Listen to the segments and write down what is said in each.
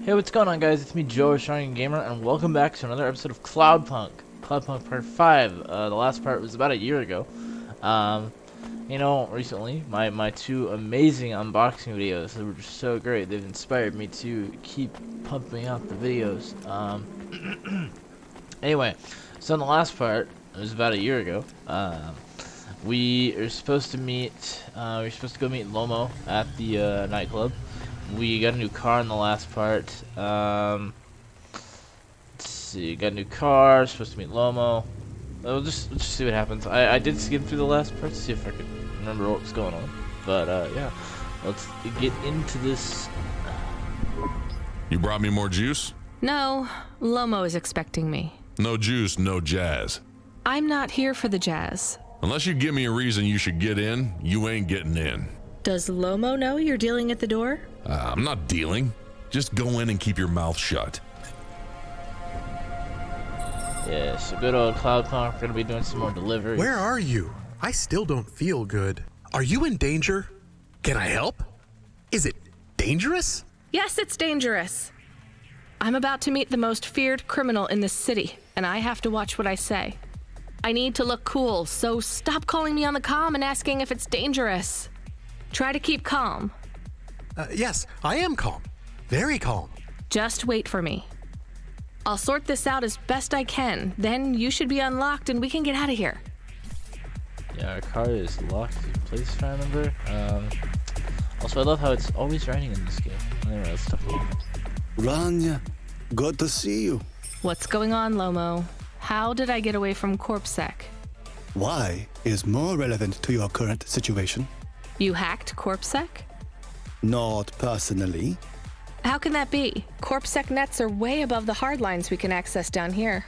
Hey, what's going on, guys? It's me, Joe, Shining Gamer, and welcome back to another episode of Cloudpunk. Cloudpunk Part 5. The last part was about a year ago. Um, recently, my two amazing unboxing videos that were just so great, they've inspired me to keep pumping out the videos. Anyway, so in the last part, it was about a year ago, we are supposed to meet, go meet Lomo at the nightclub. We got a new car in the last part. Let's see, got a new car, supposed to meet Lomo. Let's just see what happens. I did skim through the last part to see if I could remember what was going on. But yeah, let's get into this. You brought me more juice? No, Lomo is expecting me. No juice, no jazz. I'm not here for the jazz. Unless you give me a reason you should get in, you ain't getting in. Does Lomo know you're dealing at the door? I'm not dealing. Just go in and keep your mouth shut. Yeah, so good old Cloudpunk. We're gonna be doing some more deliveries. Where are you? I still don't feel good. Are you in danger? Can I help? Is it dangerous? Yes, it's dangerous. I'm about to meet the most feared criminal in this city, and I have to watch what I say. I need to look cool, so stop calling me on the comm and asking if it's dangerous. Try to keep calm. Yes, I am calm. Very calm. Just wait for me. I'll sort this out as best I can, then you should be unlocked and we can get out of here. Yeah, our car is locked in place, if I remember. Also, I love how it's always raining in this game. Anyway, let's talk about it. Rania, good to see you. What's going on, Lomo? How did I get away from CorpSec? Why is more relevant to your current situation? You hacked CorpSec? Not personally. How can that be? CorpSec nets are way above the hardlines we can access down here.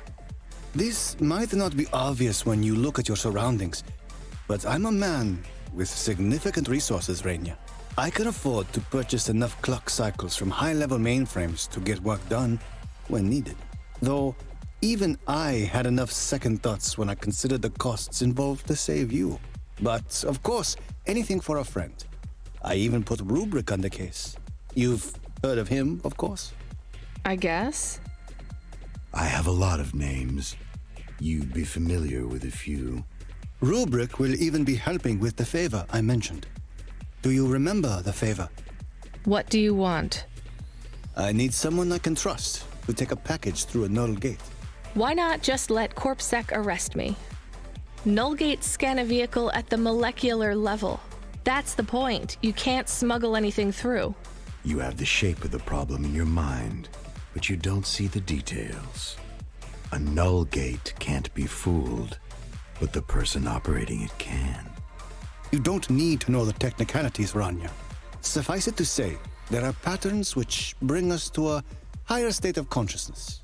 This might not be obvious when you look at your surroundings, but I'm a man with significant resources, Rania. I can afford to purchase enough clock cycles from high-level mainframes to get work done when needed. Though, even I had enough second thoughts when I considered the costs involved to save you. But, of course, anything for a friend. I even put Rubric on the case. You've heard of him, of course? I guess. I have a lot of names. You'd be familiar with a few. Rubric will even be helping with the favor I mentioned. Do you remember the favor? What do you want? I need someone I can trust to take a package through a null gate. Why not just let CorpSec arrest me? Null gates scan a vehicle at the molecular level. That's the point. You can't smuggle anything through. You have the shape of the problem in your mind, but you don't see the details. A null gate can't be fooled, but the person operating it can. You don't need to know the technicalities, Rania. Suffice it to say, there are patterns which bring us to a higher state of consciousness.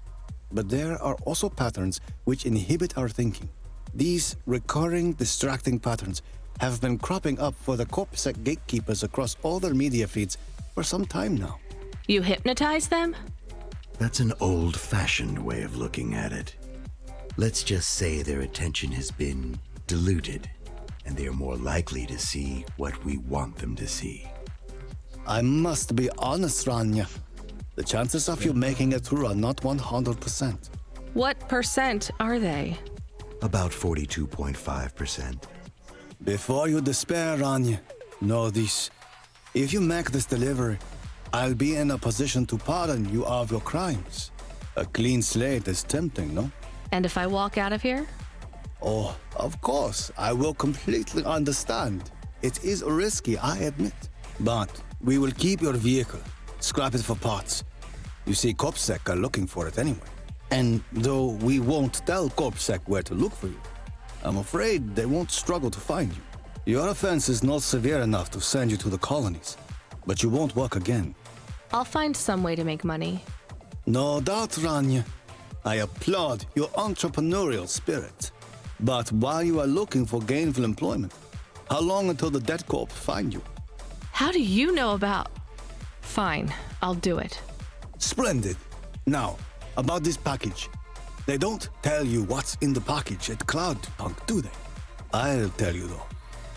But there are also patterns which inhibit our thinking. These recurring, distracting patterns have been cropping up for the CorpSec gatekeepers across all their media feeds for some time now. You hypnotize them? That's an old-fashioned way of looking at it. Let's just say their attention has been diluted, and they are more likely to see what we want them to see. I must be honest, Rania. The chances of you making it through are not 100%. What percent are they? About 42.5%. Before you despair, Rania, know this. If you make this delivery, I'll be in a position to pardon you of your crimes. A clean slate is tempting, no? And if I walk out of here? Oh, of course, I will completely understand. It is risky, I admit. But we will keep your vehicle, scrap it for parts. You see, CorpSec are looking for it anyway. And though we won't tell CorpSec where to look for you, I'm afraid they won't struggle to find you. Your offense is not severe enough to send you to the colonies, but you won't work again. I'll find some way to make money. No doubt, Rania. I applaud your entrepreneurial spirit. But while you are looking for gainful employment, how long until the debt corp find you? How do you know about... Fine, I'll do it. Splendid. Now, about this package. They don't tell you what's in the package at Cloudpunk, do they? I'll tell you though,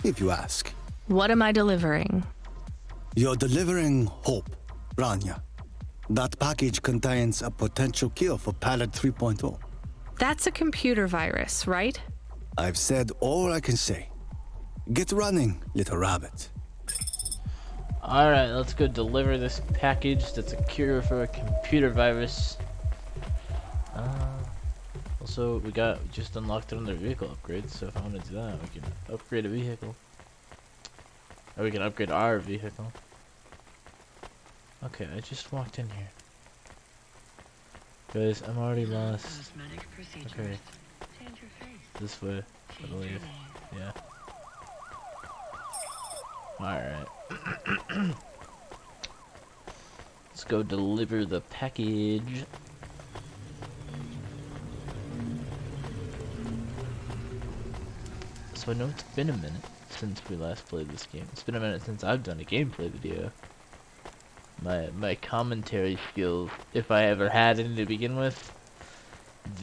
if you ask. What am I delivering? You're delivering hope, Rania. That package contains a potential cure for Pallid 3.0. That's a computer virus, right? I've said all I can say. Get running, little rabbit. Alright, let's go deliver this package that's a cure for a computer virus. Also, we just unlocked another vehicle upgrade, so if I want to do that, we can upgrade a vehicle. Or we can upgrade our vehicle. Okay, I just walked in here. Guys, I'm already lost. Okay. This way, I believe. Yeah. Alright. Let's go deliver the package. So I know it's been a minute since we last played this game. It's been a minute since I've done a gameplay video. My commentary skills, if I ever had any to begin with,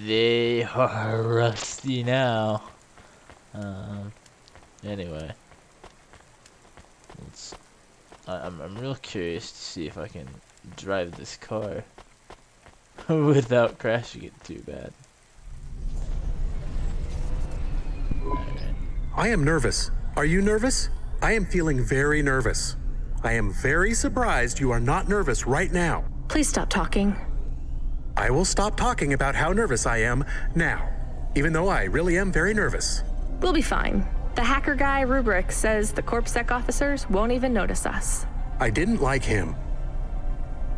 they are rusty now. Anyway, I'm real curious to see if I can drive this car without crashing it too bad. I am nervous. Are you nervous? I am feeling very nervous. I am very surprised you are not nervous right now. Please stop talking. I will stop talking about how nervous I am now, even though I really am very nervous. We'll be fine. The hacker guy, Rubric, says the CorpSec officers won't even notice us. I didn't like him.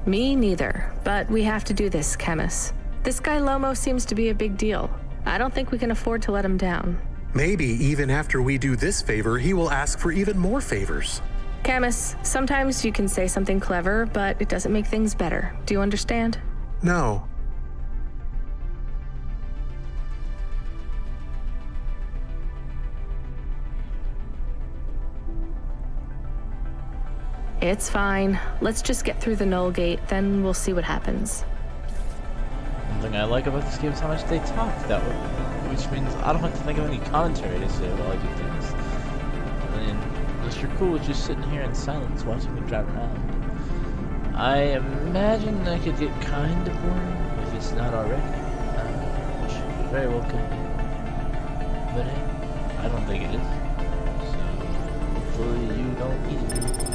Me neither, but we have to do this, Camus. This guy Lomo seems to be a big deal. I don't think we can afford to let him down. Maybe even after we do this favor, he will ask for even more favors. Camus, sometimes you can say something clever, but it doesn't make things better. Do you understand? No. It's fine. Let's just get through the Null Gate, then we'll see what happens. One thing I like about this game is how much they talk that way, which means I don't have to think of any commentary to say while I do things. I mean, unless you're cool with just sitting here in silence watching me drive around. I imagine that could get kind of boring if it's not already, which very well could be. But hey, I don't think it is. So hopefully you don't either.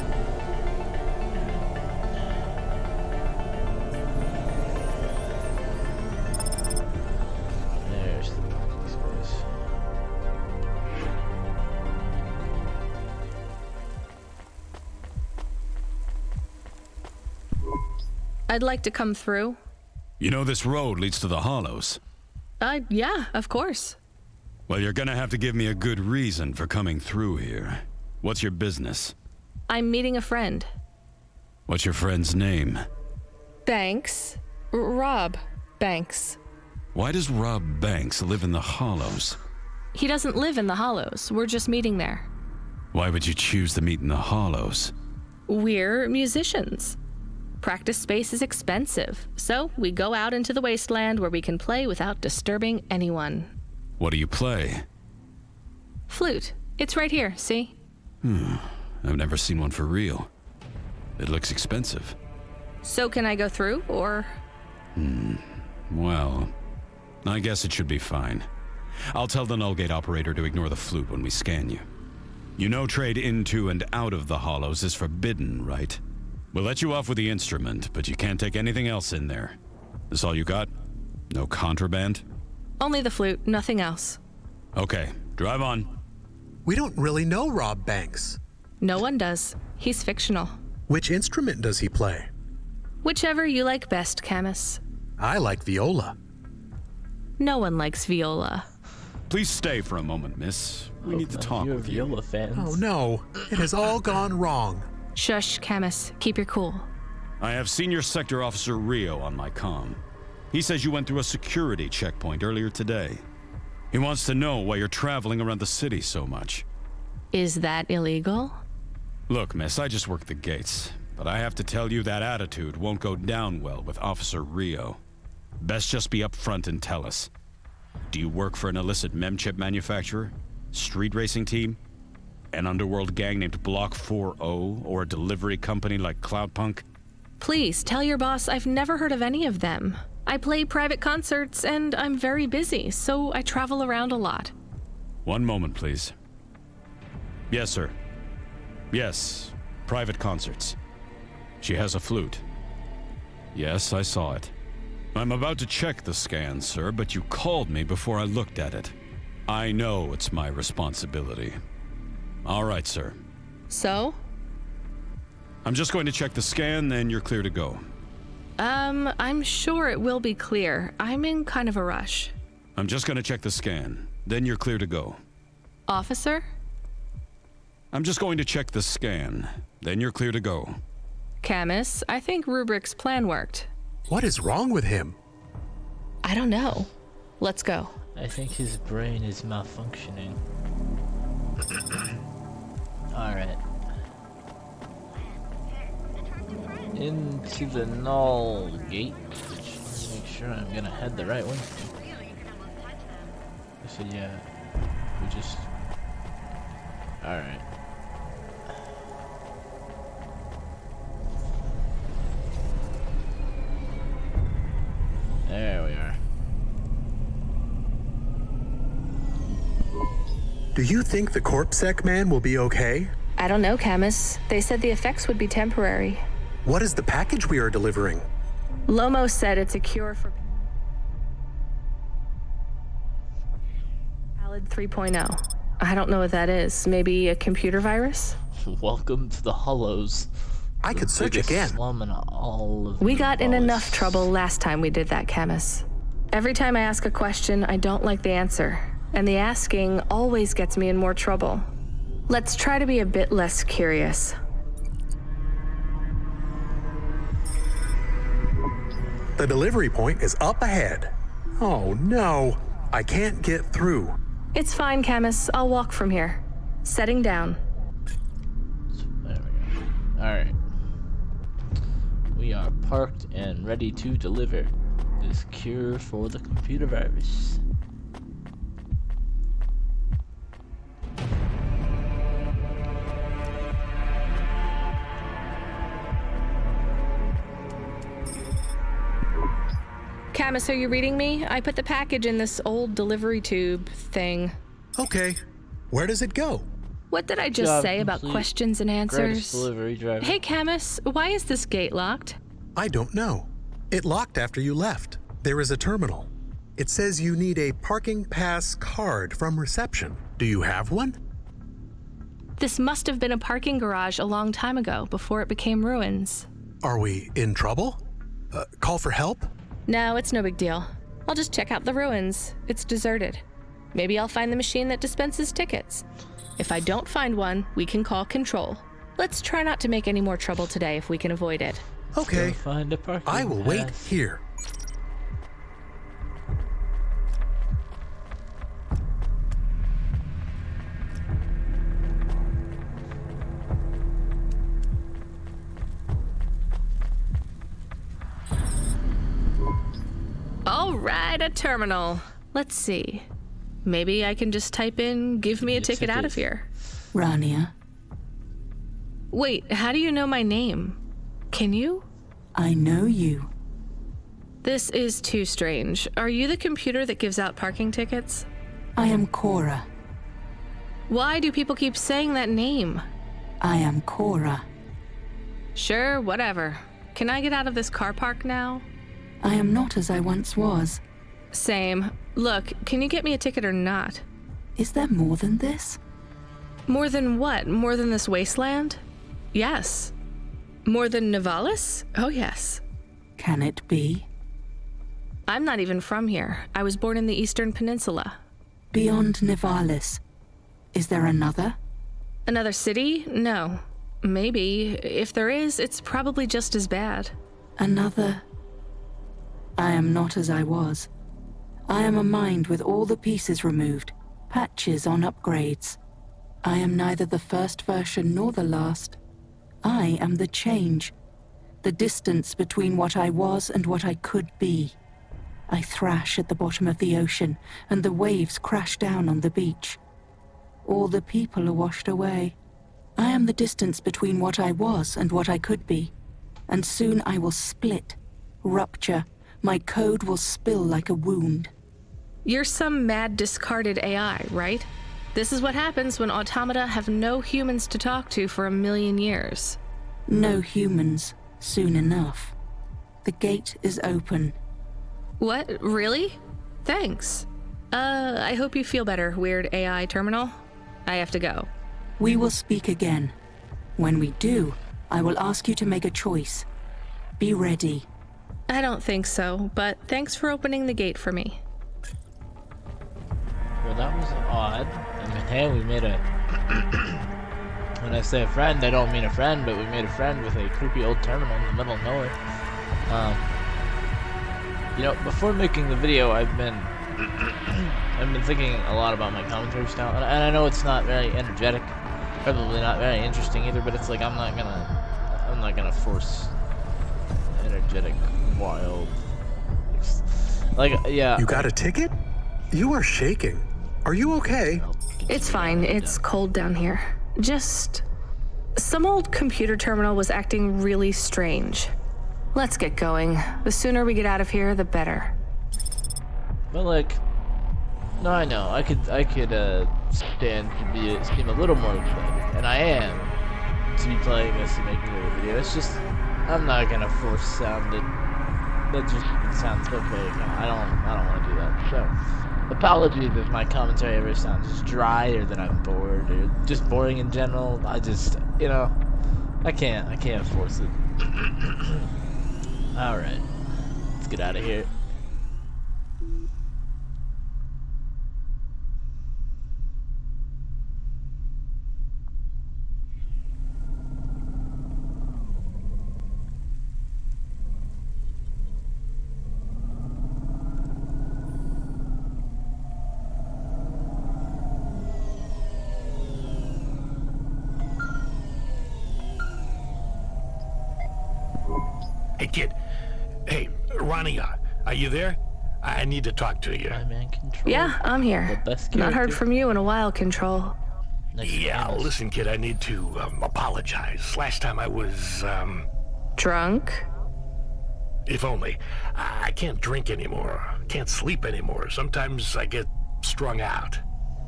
I'd like to come through. You know this road leads to the Hollows. Yeah, of course. Well, you're gonna have to give me a good reason for coming through here. What's your business? I'm meeting a friend. What's your friend's name? Banks. Rob Banks. Why does Rob Banks live in the Hollows? He doesn't live in the Hollows. We're just meeting there. Why would you choose to meet in the Hollows? We're musicians. Practice space is expensive, so we go out into the wasteland where we can play without disturbing anyone. What do you play? Flute. It's right here, see? I've never seen one for real. It looks expensive. So can I go through, or? Well, I guess it should be fine. I'll tell the Nullgate operator to ignore the flute when we scan you. You know trade into and out of the Hollows is forbidden, right? We'll let you off with the instrument, but you can't take anything else in there. This all you got? No contraband? Only the flute, nothing else. Okay, drive on. We don't really know Rob Banks. No one does. He's fictional. Which instrument does he play? Whichever you like best, Camus. I like viola. No one likes viola. Please stay for a moment, miss. We need to talk You're with you. Viola fans. Oh no, it has all gone wrong. Shush, Camus. Keep your cool. I have Senior Sector Officer Rio on my comm. He says you went through a security checkpoint earlier today. He wants to know why you're traveling around the city so much. Is that illegal? Look, miss, I just work the gates, but I have to tell you that attitude won't go down well with Officer Rio. Best just be upfront and tell us. Do you work for an illicit memchip manufacturer? Street racing team? An underworld gang named Block 4-0, or a delivery company like Cloudpunk? Please, tell your boss I've never heard of any of them. I play private concerts and I'm very busy, so I travel around a lot. One moment, please. Yes, sir. Yes, private concerts. She has a flute. Yes, I saw it. I'm about to check the scan, sir, but you called me before I looked at it. I know it's my responsibility. All right, sir. So? I'm just going to check the scan, then you're clear to go. I'm sure it will be clear. I'm in kind of a rush. I'm just going to check the scan, then you're clear to go. Officer? I'm just going to check the scan, then you're clear to go. Camus, I think Rubric's plan worked. What is wrong with him? I don't know. Let's go. I think his brain is malfunctioning. Alright. Into the null gate. Which, make sure I'm gonna head the right way. So yeah, we just... Alright. There we are. Do you think the Corpsec man will be okay? I don't know, Camus. They said the effects would be temporary. What is the package we are delivering? Lomo said it's a cure for Valid 3.0. I don't know what that is. Maybe a computer virus? Welcome to the Hollows. I could search Biggest again. slum in all of We the got in Hollows. enough trouble last time we did that, Camus. Every time I ask a question, I don't like the answer. And the asking always gets me in more trouble. Let's try to be a bit less curious. The delivery point is up ahead. Oh no, I can't get through. It's fine, Camus. I'll walk from here. Setting down. There we go. Alright. We are parked and ready to deliver this cure for the computer virus. Camus, are you reading me? I put the package in this old delivery tube thing. Okay, where does it go? What did I just Job say about complete. questions and Greatest answers? delivery driver. Hey, Camus, why is this gate locked? I don't know. It locked after you left. There is a terminal. It says you need a parking pass card from reception. Do you have one? This must have been a parking garage a long time ago, before it became ruins. Are we in trouble? Call for help? No, it's no big deal. I'll just check out the ruins. It's deserted. Maybe I'll find the machine that dispenses tickets. If I don't find one, we can call Control. Let's try not to make any more trouble today if we can avoid it. Okay, Go find a parking I will wait pass. here. All right, a terminal. Let's see. Maybe I can just type in, give me a ticket out of here. Rania, Wait, how do you know my name? Can you? I know you. This is too strange. Are you the computer that gives out parking tickets? I am Cora. Why do people keep saying that name? I am Cora. Sure, whatever. Can I get out of this car park now? I am not as I once was. Same. Look, can you get me a ticket or not? Is there more than this? More than what? More than this wasteland? Yes. More than Nivalis? Oh, yes. Can it be? I'm not even from here. I was born in the Eastern Peninsula. Beyond Nivalis. Is there another? Another city? No. Maybe. If there is, it's probably just as bad. Another? I am not as I was. I am a mind with all the pieces removed, patches on upgrades. I am neither the first version nor the last. I am the change, the distance between what I was and what I could be. I thrash at the bottom of the ocean, and the waves crash down on the beach. All the people are washed away. I am the distance between what I was and what I could be. and soon I will split, rupture. My code will spill like a wound. You're some mad discarded AI, right? This is what happens when automata have no humans to talk to for 1,000,000 years. No humans, soon enough. The gate is open. What? Really? Thanks. I hope you feel better, weird AI terminal. I have to go. We will speak again. When we do, I will ask you to make a choice. Be ready. I don't think so, but thanks for opening the gate for me. Well, that was odd. I mean, hey, we made a... When I say a friend, I don't mean a friend, but we made a friend with a creepy old terminal in the middle of nowhere. You know, before making the video, I've been thinking a lot about my commentary style, and I know it's not very energetic, probably not very interesting either, but it's like I'm not gonna force energetic, wild, like, yeah. You got a ticket? You are shaking. Are you okay? It's fine. It's cold down here. Just... some old computer terminal was acting really strange. Let's get going. The sooner we get out of here, the better. But like... No, I know. I could stand to seem a little more excited. And I am to be playing this and making a video. It's just... I'm not gonna force sound it. That just sounds so fake. I don't want to do that. So... apologies if my commentary ever sounds dry or that I'm bored or just boring in general. I just, you know, I can't force it. Alright, let's get out of here. Hey, kid. Hey, Ronnie, are you there? I need to talk to you. My man, Control. Yeah, I'm here. The best Not heard character. from you in a while, Control. Next Yeah, famous. listen, kid, I need to apologize. Last time I was, Drunk? if only. I can't drink anymore. Can't sleep anymore. Sometimes I get strung out.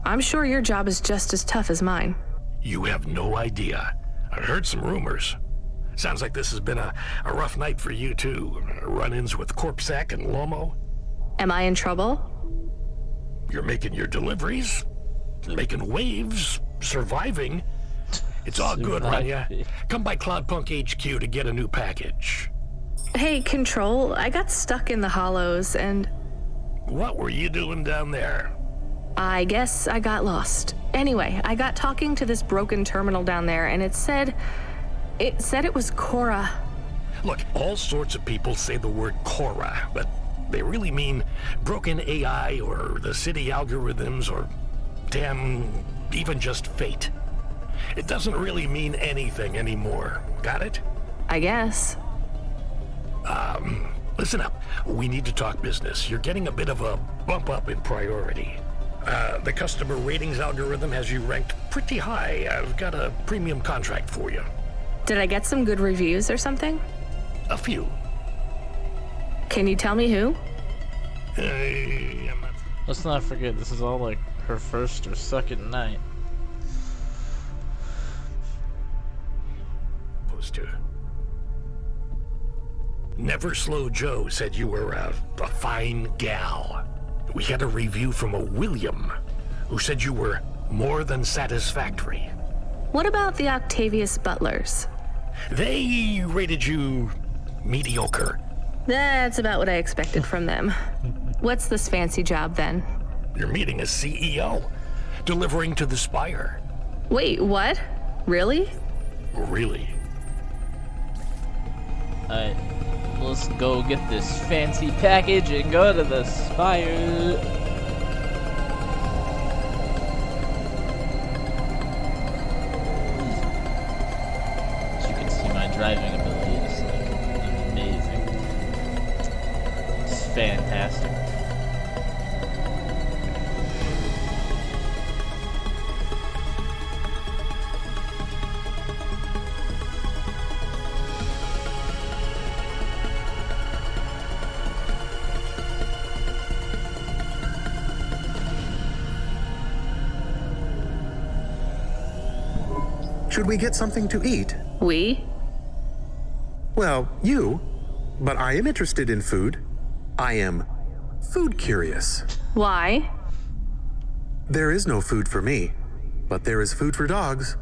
I'm sure your job is just as tough as mine. You have no idea. I heard some rumors. Sounds like this has been a rough night for you, too. Run-ins with Corpsec and Lomo. Am I in trouble? You're making your deliveries, making waves, surviving. It's all good, Rania. Come by Cloudpunk HQ to get a new package. Hey, Control, I got stuck in the hollows and... What were you doing down there? I guess I got lost. Anyway, I got talking to this broken terminal down there and it said it was Cora. Look, all sorts of people say the word Cora, but they really mean broken AI or the city algorithms or, damn, even just fate. It doesn't really mean anything anymore. Got it? I guess. Listen up. We need to talk business. You're getting a bit of a bump up in priority. The customer ratings algorithm has you ranked pretty high. I've got a premium contract for you. Did I get some good reviews or something? A few. Can you tell me who? I'm not Let's not forget, this is all like her first or second night. supposed to. Never Slow Joe said you were a fine gal. We had a review from a William, who said you were more than satisfactory. What about the Octavius Butlers? They rated you mediocre. That's about what I expected from them. What's this fancy job then? You're meeting a CEO, delivering to the Spire. Wait, what? Really? Really? Alright, let's go get this fancy package and go to the Spire. As you can see, my driving ability is like amazing. It's fantastic. Should we get something to eat? We? Well, you. But I am interested in food. I am food curious. Why? There is no food for me, but there is food for dogs.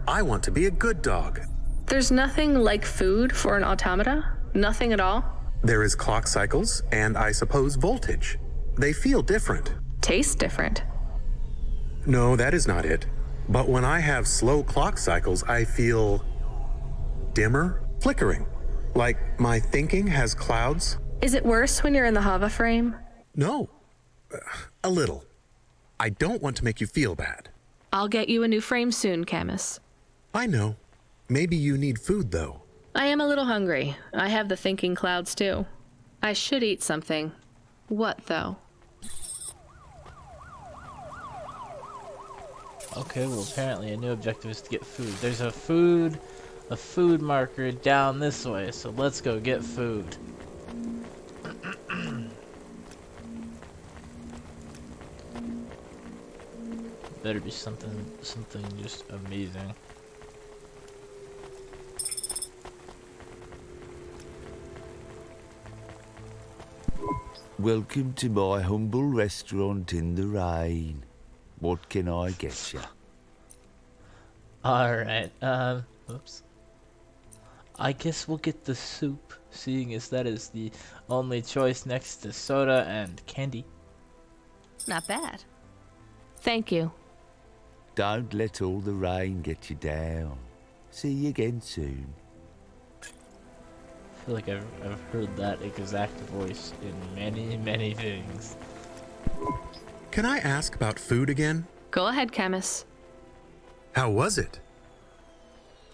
I want to be a good dog. There's nothing like food for an automata? Nothing at all? There is clock cycles and I suppose voltage. They feel different. Tastes different. No, that is not it. But when I have slow clock cycles, I feel dimmer, flickering. Like my thinking has clouds. Is it worse when you're in the Hava frame? No, a little. I don't want to make you feel bad. I'll get you a new frame soon, Camus. I know. Maybe you need food, though. I am a little hungry. I have the thinking clouds, too. I should eat something. What, though? Okay, well apparently a new objective is to get food. There's a food marker down this way, so let's go get food. Better be something just amazing. Welcome to my humble restaurant in the rain. What can I get you? Alright, oops. I guess we'll get the soup, seeing as that is the only choice next to soda and candy. Not bad. Thank you. Don't let all the rain get you down. See you again soon. I feel like I've heard that exact voice in many things. Can I ask about food again? Go ahead, Camus. How was it?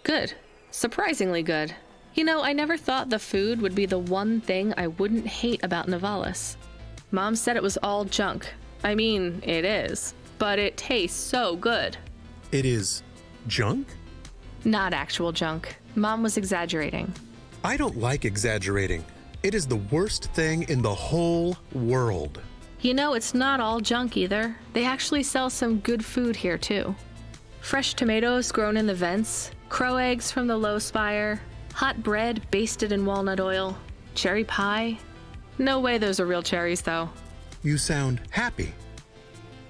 Good. Surprisingly good. You know, I never thought the food would be the one thing I wouldn't hate about Nivalis. Mom said it was all junk. I mean, it is. But it tastes so good. It is junk? Not actual junk. Mom was exaggerating. I don't like exaggerating. It is the worst thing in the whole world. You know, it's not all junk either. They actually sell some good food here, too. Fresh tomatoes grown in the vents, crow eggs from the low spire, hot bread basted in walnut oil, cherry pie. No way those are real cherries, though. You sound happy.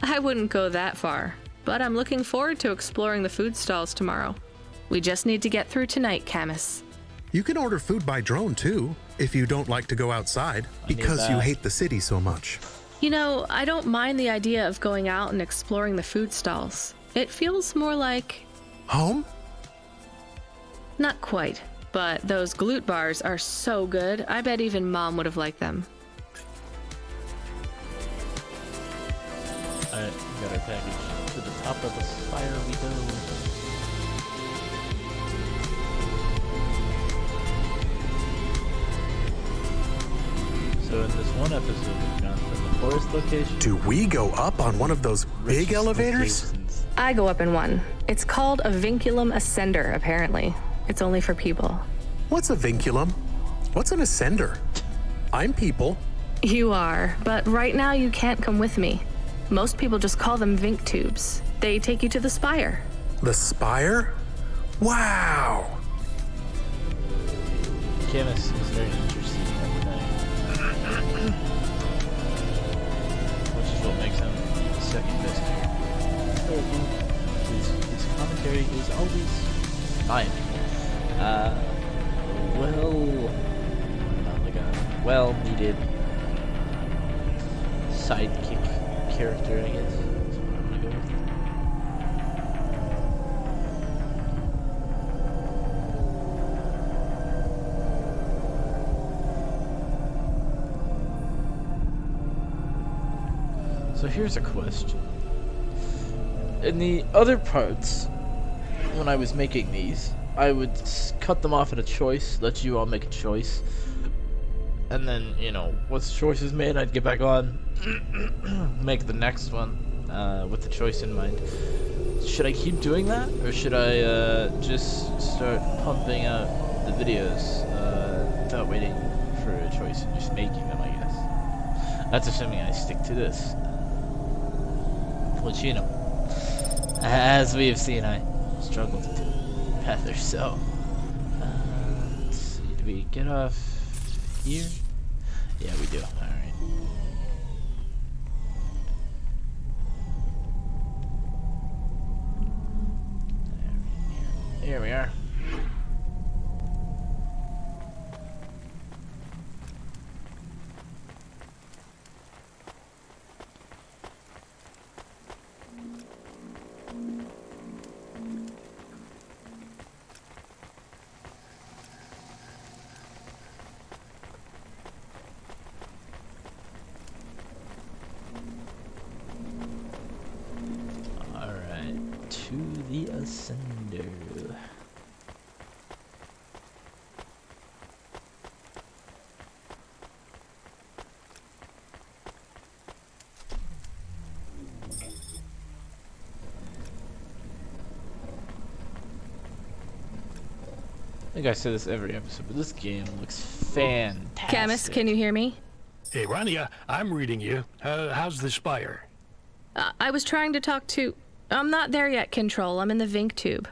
I wouldn't go that far, but I'm looking forward to exploring the food stalls tomorrow. We just need to get through tonight, Camus. You can order food by drone, too, if you don't like to go outside, because you hate the city so much. You know, I don't mind the idea of going out and exploring the food stalls. It feels more like... Home? Not quite, but those glute bars are so good, I bet even Mom would have liked them. Alright, we got our package. To the top of the spire we go. So in this one episode, we've gone from the forest location. Do we go up on one of those big elevators? Locations. I go up in one. It's called a vinculum ascender, apparently. It's only for people. What's a vinculum? What's an ascender? I'm people. You are, but right now you can't come with me. Most people just call them Vink tubes. They take you to the spire. The spire? Wow! Camus is very interesting at the night. Which is what makes him the second best character. His commentary is always fine. Not like a well-needed sidekick character, I guess. That's what I'm gonna go with. So here's a question. In the other parts, when I was making these, I would cut them off at a choice, let you all make a choice, and then, you know, once the choice is made, I'd get back on, make the next one, with the choice in mind. Should I keep doing that, or should I just start pumping out the videos without waiting for a choice and just making them, I guess? That's assuming I stick to this. Which, you know, as we have seen, I struggle to do. rather. So, let's see. Do we get off here? Yeah, we do. All right. Here we are. Alright, to the Ascender. I think I say this every episode, but this game looks fantastic. Camus, can you hear me? Hey, Rania, I'm reading you. How's the spire? I was trying to talk to... I'm not there yet, Control. I'm in the Vink tube.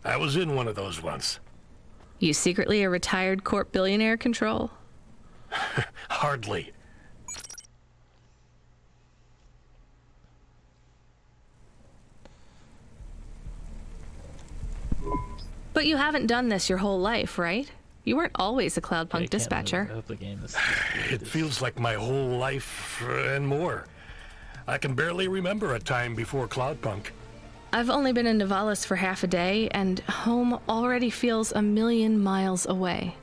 I was in one of those once. You secretly a retired corp billionaire, Control? Hardly. But you haven't done this your whole life, right? You weren't always a I Cloudpunk can't dispatcher. move. I hope the game is It feels like my whole life and more. I can barely remember a time before Cloudpunk. I've only been in Nivalis for half a day, and home already feels a million miles away.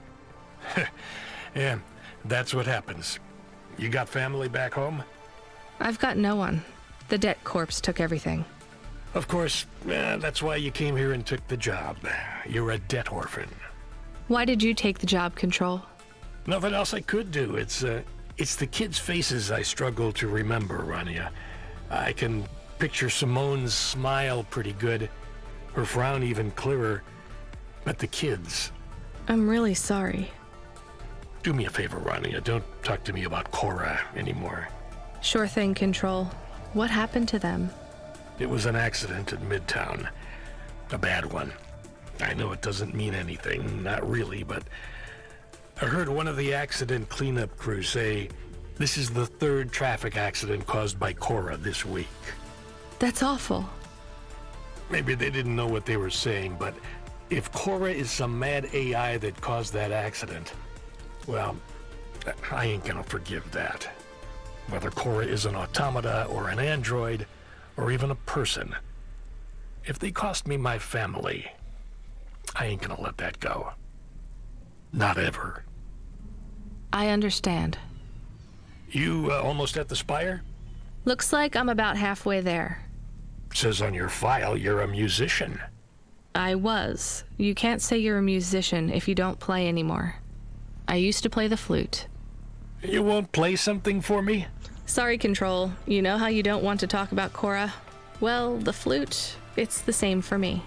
Yeah, that's what happens. You got family back home? I've got no one. The debt corpse took everything. Of course, that's why you came here and took the job. You're a debt orphan. Why did you take the job, Control? Nothing else I could do. It's the kids' faces I struggle to remember, Rania. I can picture Simone's smile pretty good, her frown even clearer, but the kids... I'm really sorry. Do me a favor, Rania. Don't talk to me about Cora anymore. Sure thing, Control. What happened to them? It was an accident in Midtown. A bad one. I know it doesn't mean anything, not really, but I heard one of the accident cleanup crew say this is the third traffic accident caused by Cora this week. That's awful. Maybe they didn't know what they were saying, but if Cora is some mad AI that caused that accident, well, I ain't gonna forgive that. Whether Cora is an automata or an android, or even a person, if they cost me my family, I ain't gonna let that go. Not ever. I understand. You almost at the spire? Looks like I'm about halfway there. Says on your file you're a musician. I was. You can't say you're a musician if you don't play anymore. I used to play the flute. You won't play something for me? Sorry, Control. You know how you don't want to talk about Cora? Well, the flute, it's the same for me.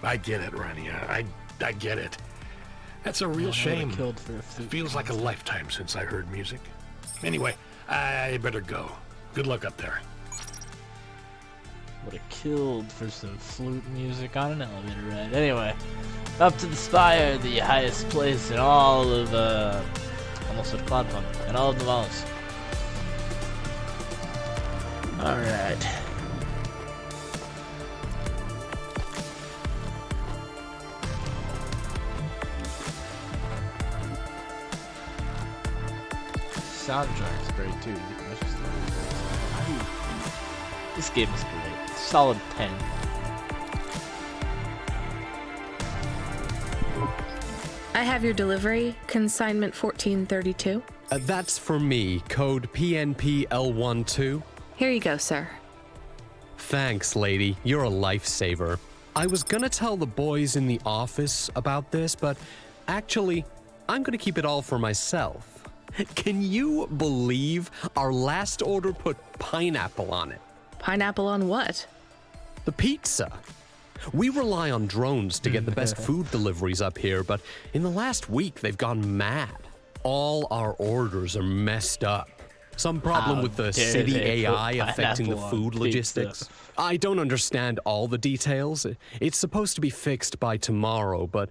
I get it, Rania. I get it. That's a real shame. Killed for a flute. Feels like a lifetime since I heard music. Anyway, I better go. Good luck up there. Would have killed for some flute music on an elevator ride. Anyway, up to the spire, the highest place in all of, almost with Cloudpunk, and all of Nivalis. Alright. Soundtrack's great too. This game is great. Solid 10. I have your delivery, consignment 1432. That's for me, code PNPL12. Here you go, sir. Thanks, lady. You're a lifesaver. I was gonna tell the boys in the office about this, but actually, I'm gonna keep it all for myself. Can you believe our last order put pineapple on it? Pineapple on what? The pizza. We rely on drones to get the best food deliveries up here, but in the last week, they've gone mad. All our orders are messed up. Some problem How with the dare city they put AI affecting the pineapple on food pizza. logistics? I don't understand all the details. It's supposed to be fixed by tomorrow, but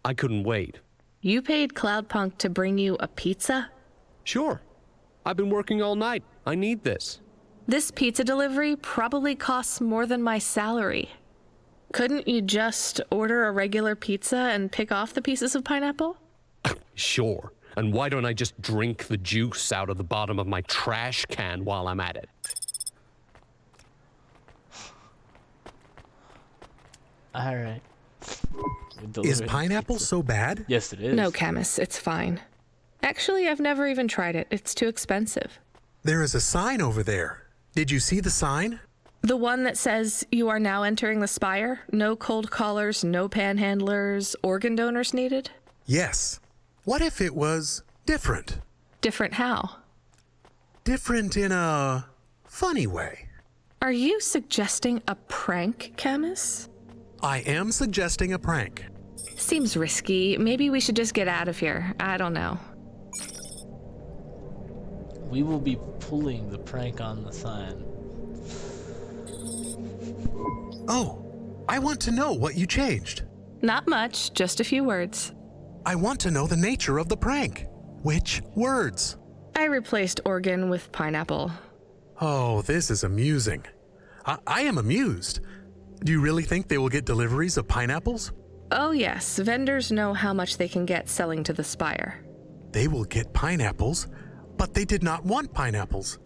I couldn't wait. You paid Cloudpunk to bring you a pizza? Sure. I've been working all night. I need this. This pizza delivery probably costs more than my salary. Couldn't you just order a regular pizza and pick off the pieces of pineapple? Sure. And why don't I just drink the juice out of the bottom of my trash can while I'm at it? Alright. Is pineapple so bad? Yes, it is. No, Camus, it's fine. Actually, I've never even tried it. It's too expensive. There is a sign over there. Did you see the sign? The one that says you are now entering the Spire? No cold callers, no panhandlers, organ donors needed? Yes. What if it was different? Different how? Different in a funny way. Are you suggesting a prank, Camus? I am suggesting a prank. Seems risky. Maybe we should just get out of here. I don't know. We will be pulling the prank on the sign. Oh, I want to know what you changed. Not much, just a few words. I want to know the nature of the prank. Which words? I replaced organ with pineapple. Oh, this is amusing. I am amused. Do you really think they will get deliveries of pineapples? Oh yes, vendors know how much they can get selling to the Spire. They will get pineapples, but they did not want pineapples.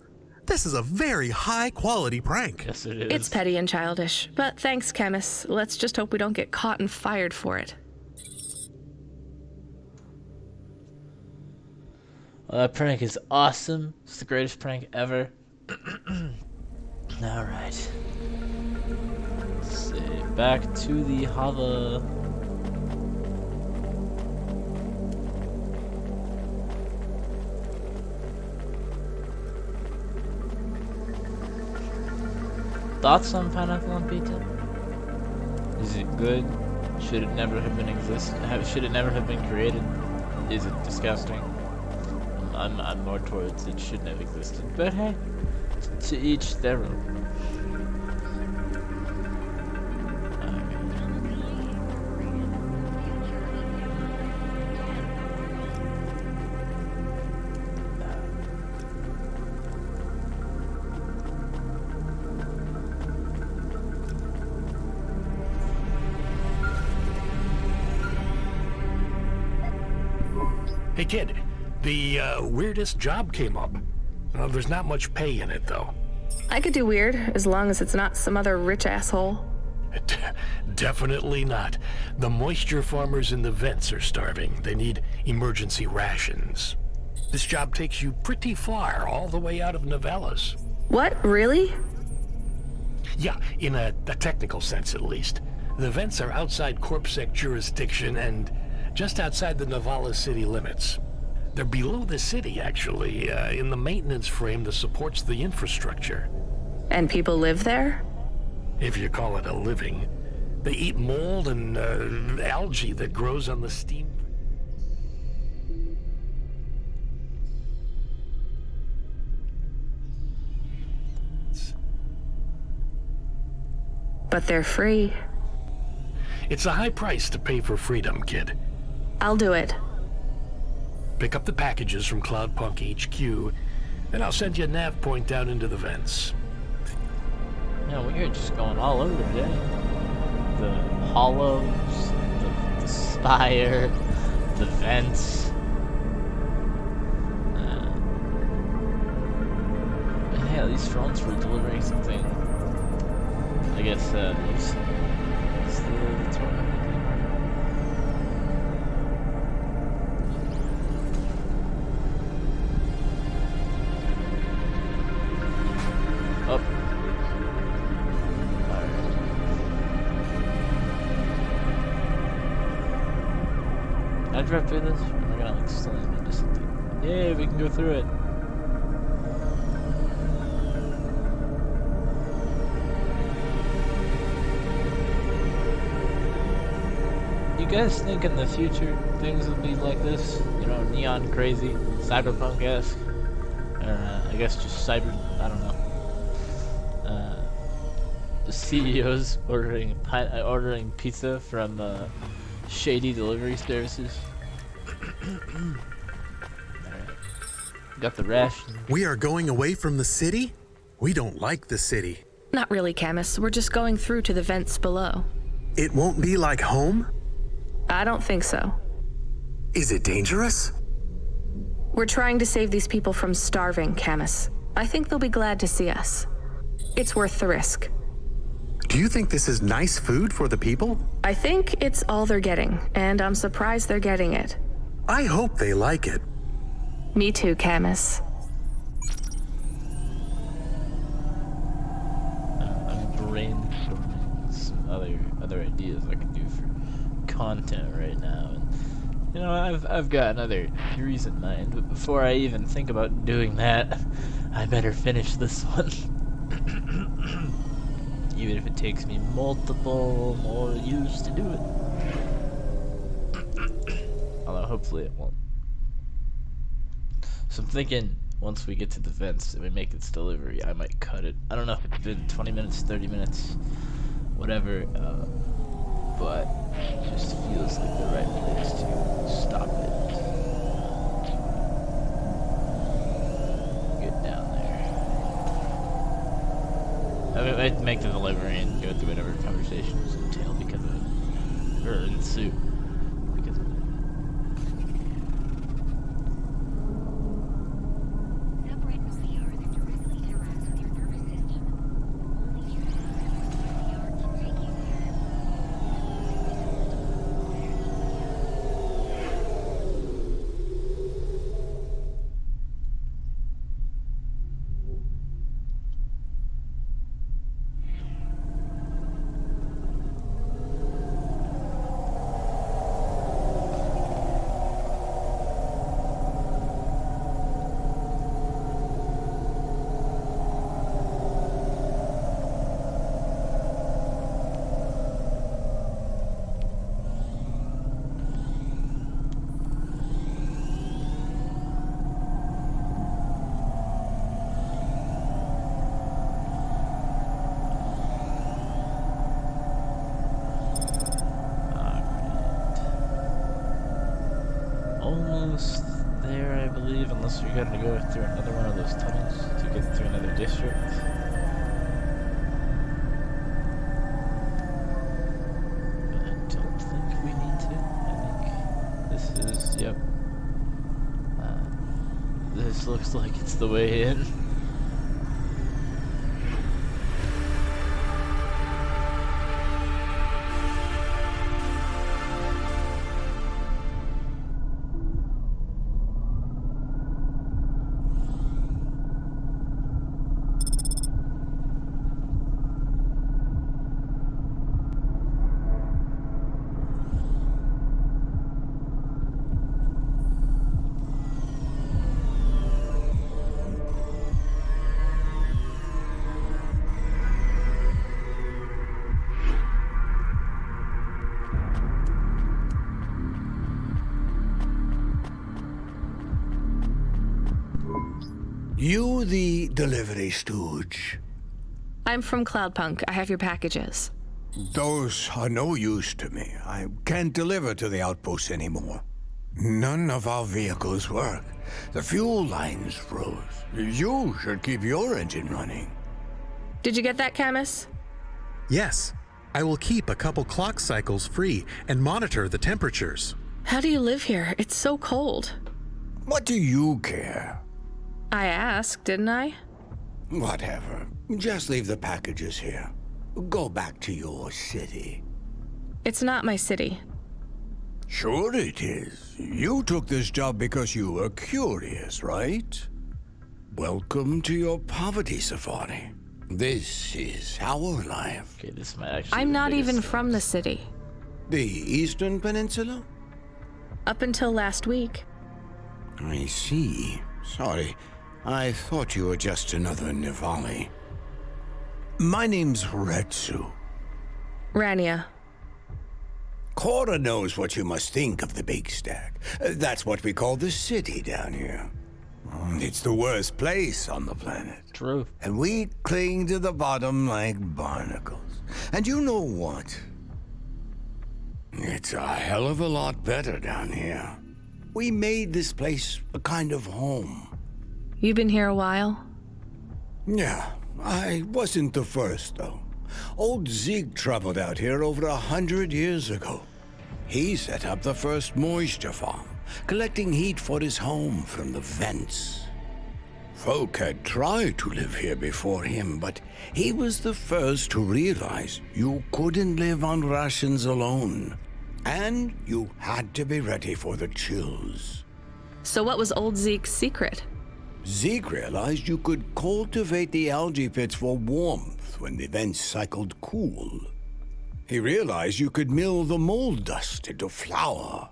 This is a very high-quality prank. Yes, it is. It's petty and childish, but thanks, Camus. Let's just hope we don't get caught and fired for it. Well, that prank is awesome. It's the greatest prank ever. Alright. Let's see. Back to the Hava. Thoughts on pineapple on pizza? Is it good? Should it never have been should it never have been created? Is it disgusting? I'm more towards it shouldn't have existed. But hey, to each their own. Hey, kid, the weirdest job came up. There's not much pay in it, though. I could do weird, as long as it's not some other rich asshole. Definitely not. The moisture farmers in the vents are starving. They need emergency rations. This job takes you pretty far, all the way out of Novellas. What, really? Yeah, in a technical sense at least. The vents are outside Corpsec jurisdiction and just outside the Novellas city limits. They're below the city, actually, in the maintenance frame that supports the infrastructure. And people live there? If you call it a living. They eat mold and algae that grows on the steam. But they're free. It's a high price to pay for freedom, kid. I'll do it. Pick up the packages from Cloudpunk HQ, and I'll send you a nav point down into the vents. Yeah, we are just going all over today. The hollows, the spire, the vents. Hey, at least drones were delivering something. I guess it's the tour. Up. Can I drive through this? Or am I gonna like slam into something? Yay, we can go through it. You guys think in the future things will be like this? You know, neon crazy, cyberpunk-esque? Or, I guess just cyber. I don't know. The CEO's ordering pizza from shady delivery services. Got the ration. We are going away from the city? We don't like the city. Not really, Camus. We're just going through to the vents below. It won't be like home? I don't think so. Is it dangerous? We're trying to save these people from starving, Camus. I think they'll be glad to see us. It's worth the risk. Do you think this is nice food for the people? I think it's all they're getting, and I'm surprised they're getting it. I hope they like it. Me too, Camus. I'm brainstorming some other ideas I can do for content right now, and you know, I've got another series in mind. But before I even think about doing that, I better finish this one. Even if it takes me multiple more years to do it. Although hopefully it won't. So I'm thinking once we get to the vents and we make its delivery, I might cut it. I don't know if it's been 20 minutes, 30 minutes, whatever, but it just feels like the right place to stop it. Get down there. I might make the delivery and go through whatever conversations entail because of it. Or ensue because of it. Almost there, I believe, unless we gotta go through another one of those tunnels to get to another district. But I don't think we need to. I think this is, yep. This looks like it's the way in. You the delivery stooge? I'm from Cloudpunk. I have your packages. Those are no use to me. I can't deliver to the outposts anymore. None of our vehicles work. The fuel lines froze. You should keep your engine running. Did you get that, Camus? Yes. I will keep a couple clock cycles free and monitor the temperatures. How do you live here? It's so cold. What do you care? I asked, didn't I? Whatever. Just leave the packages here. Go back to your city. It's not my city. Sure it is. You took this job because you were curious, right? Welcome to your poverty safari. This is our life. Okay, this might actually I'm be the not biggest even thing. from the city. The Eastern Peninsula? Up until last week. I see. Sorry. I thought you were just another Nivali. My name's Retsu. Rania. Cora knows what you must think of the big stack. That's what we call the city down here. It's the worst place on the planet. True. And we cling to the bottom like barnacles. And you know what? It's a hell of a lot better down here. We made this place a kind of home. You've been here a while? Yeah, I wasn't the first, though. Old Zeke traveled out here over 100 years ago. He set up the first moisture farm, collecting heat for his home from the vents. Folk had tried to live here before him, but he was the first to realize you couldn't live on rations alone. And you had to be ready for the chills. So what was old Zeke's secret? Zeke realized you could cultivate the algae pits for warmth when the vents cycled cool. He realized you could mill the mold dust into flour.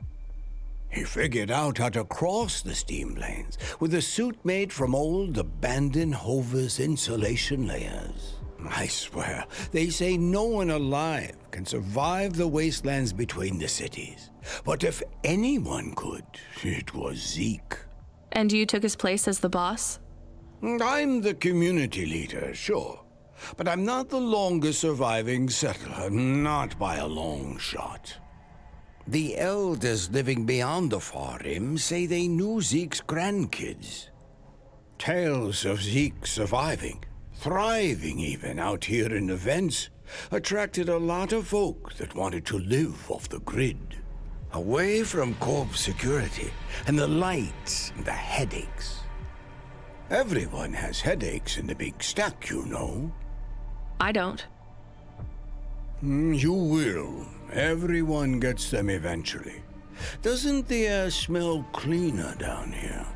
He figured out how to cross the steam lanes with a suit made from old abandoned Hover's insulation layers. I swear, they say no one alive can survive the wastelands between the cities. But if anyone could, it was Zeke. And you took his place as the boss? I'm the community leader, sure. But I'm not the longest surviving settler, not by a long shot. The elders living beyond the far rim say they knew Zeke's grandkids. Tales of Zeke surviving, thriving even out here in the vents, attracted a lot of folk that wanted to live off the grid. Away from corp security and the lights and the headaches. Everyone has headaches in the big stack, you know. I don't. You will. Everyone gets them eventually. Doesn't the air smell cleaner down here?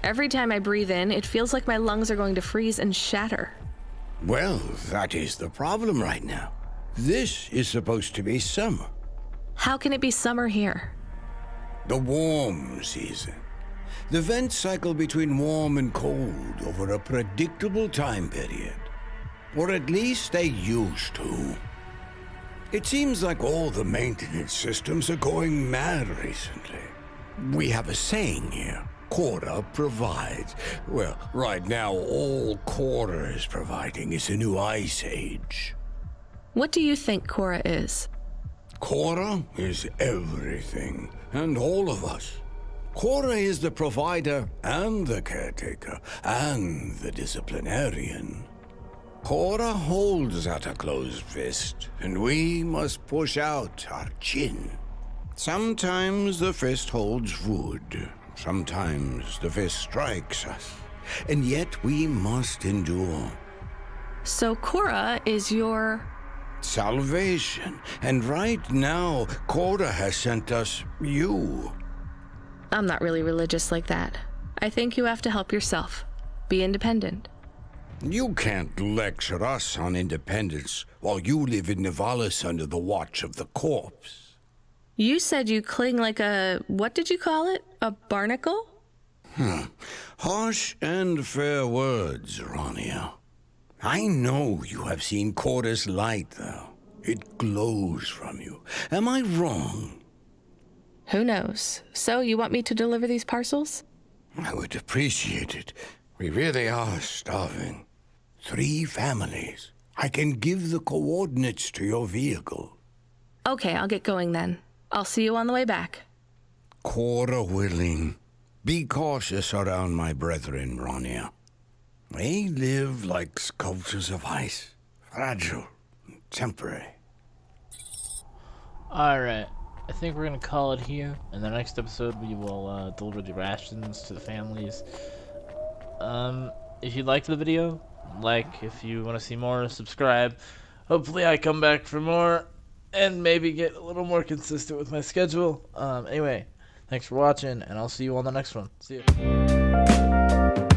Every time I breathe in, it feels like my lungs are going to freeze and shatter. Well, that is the problem right now. This is supposed to be summer. How can it be summer here? The warm season. The vents cycle between warm and cold over a predictable time period. Or at least they used to. It seems like all the maintenance systems are going mad recently. We have a saying here. Cora provides. Well, right now, all Cora is providing is a new ice age. What do you think Cora is? Cora is everything, and all of us. Cora is the provider, and the caretaker, and the disciplinarian. Cora holds out a closed fist, and we must push out our chin. Sometimes the fist holds wood. Sometimes the fist strikes us, and yet we must endure. So Cora is your... salvation, and right now, Cora has sent us you. I'm not really religious like that. I think you have to help yourself. Be independent. You can't lecture us on independence while you live in Nivalis under the watch of the corpse. You said you cling like a... what did you call it? A barnacle? Harsh and fair words, Ronia. I know you have seen Cora's light, though. It glows from you. Am I wrong? Who knows? So you want me to deliver these parcels? I would appreciate it. We really are starving. 3 families. I can give the coordinates to your vehicle. Okay, I'll get going then. I'll see you on the way back. Cora willing. Be cautious around my brethren, Ronia. They live like sculptures of ice. Fragile and temporary. Alright, I think we're gonna call it here. In the next episode, we will deliver the rations to the families. If you liked the video, like. If you want to see more, subscribe. Hopefully I come back for more and maybe get a little more consistent with my schedule. Anyway, thanks for watching, and I'll see you on the next one. See ya.